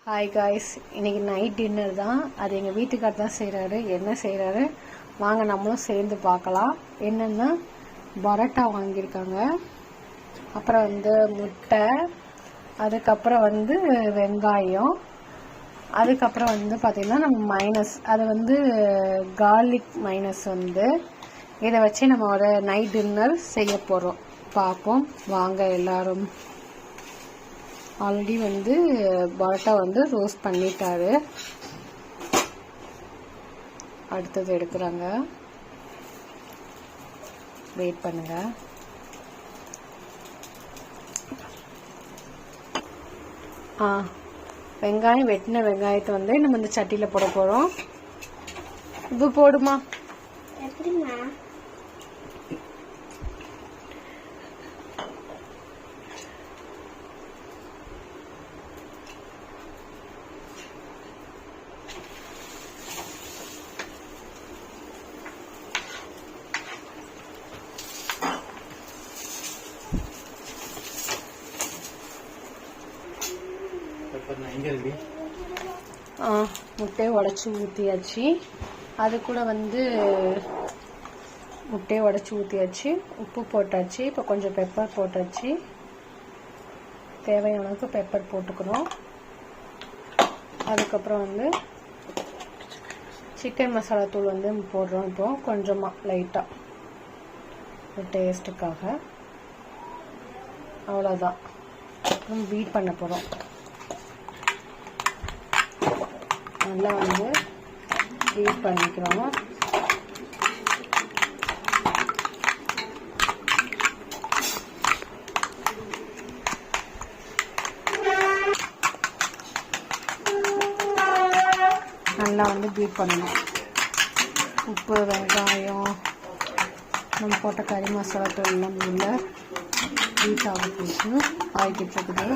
Hi guys, இன்றைக்கி night dinner தான். அது எங்கள் வீட்டுக்கார் தான் செய்கிறாரு. என்ன செய்கிறாரு வாங்க நம்மளும் சேர்ந்து பார்க்கலாம். என்னென்னா பரோட்டா வாங்கியிருக்காங்க, அப்புறம் முட்டை, அதுக்கப்புறம் வெங்காயம், அதுக்கப்புறம் பார்த்திங்கன்னா நம்ம மைனஸ், அது கார்லிக் மைனஸ். இதை வச்சு நம்ம ஒரு நைட் டின்னர் செய்ய போகிறோம். பார்ப்போம் வாங்க எல்லாரும். ஆல்ரெடி பரோட்டா ரோஸ்ட் பண்ணிட்டாரு. அடுத்தது எடுக்கிறாங்க, வெயிட் பண்ணுங்க. வெங்காயம், வெட்டின வெங்காயத்தை நம்ம இந்த சட்டியில் போட போகிறோம். உப்பு போடுமா? முட்டையை உடச்சி ஊற்றியாச்சு. அது கூட முட்டையை உடச்சி ஊற்றியாச்சு, உப்பு போட்டாச்சு. இப்போ கொஞ்சம் பெப்பர் போட்டாச்சு, தேவையான அளவுக்கு பெப்பர் போட்டுக்கணும். அதுக்கப்புறம் சிக்கன் மசாலா தூள் போடுறோம். இப்போ கொஞ்சமாக லைட்டாக டேஸ்ட்டுக்காக, அவ்வளோதான். அப்புறம் பீட் பண்ண போகிறோம். நல்லா பீட் பண்ணிக்கிறோம். நல்லா பீட் பண்ணணும். உப்பு, வெங்காயம், நம்ம போட்ட கறி மசாலா தூள் எல்லாம் உள்ள பீட் ஆகிட்டு இருக்குது.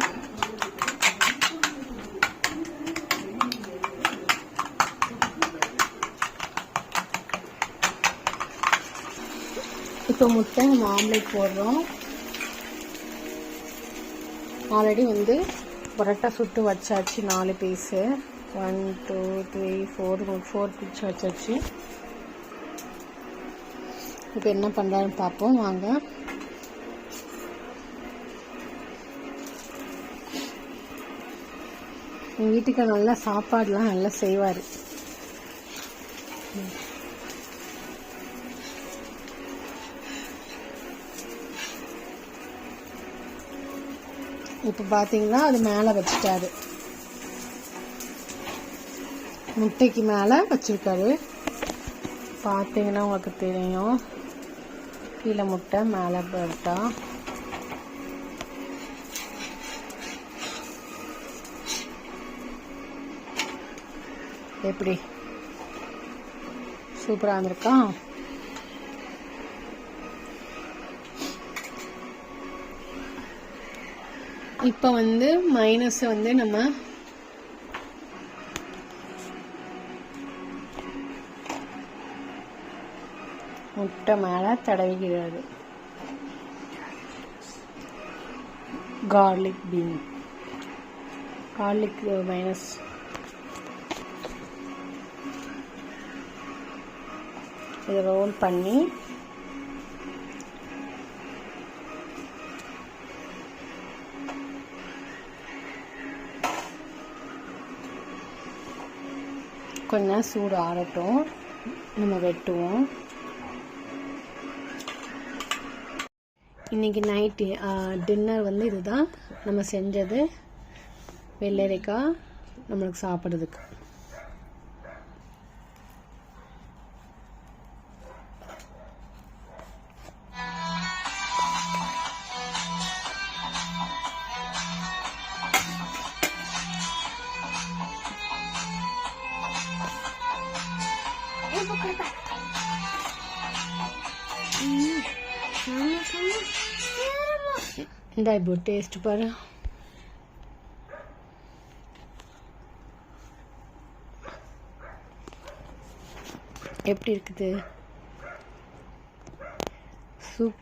இப்போ முட்டை நம்ம ஆம்லேட் போடுறோம். ஆல்ரெடி பரோட்டா சுட்டு வச்சாச்சு, 4 பீஸு. 1 2 3 4 பீஸ் வச்சாச்சு. இப்போ என்ன பண்ணுறாருன்னு பார்ப்போம் வாங்க. எங்கள் வீட்டுக்கு நல்லா சாப்பாடுலாம் நல்லா செய்வார். இப்போ பார்த்தீங்கன்னா அது மேலே வச்சுட்டாரு, முட்டைக்கு மேலே வச்சிருக்காரு. பார்த்தீங்கன்னா உங்களுக்கு தெரியும், கீழே முட்டை, மேலே பரோட்டா. எப்படி சூப்பராக இருந்திருக்கா? இப்போ மைனஸ் நம்ம முட்டை மேலே தடவிக்கிறது. Garlic minus. இதை ரோல் பண்ணி கொஞ்சம் சூடு ஆறட்டும், நம்ம வெட்டுவோம். இன்றைக்கி நைட்டு டின்னர் இதுதான் நம்ம செஞ்சது. வெள்ளரிக்காய் நம்மளுக்கு சாப்பிட்றதுக்கு. இந்த இப்போ டேஸ்ட் பாரு. எப்படி இருக்குது? சூப்.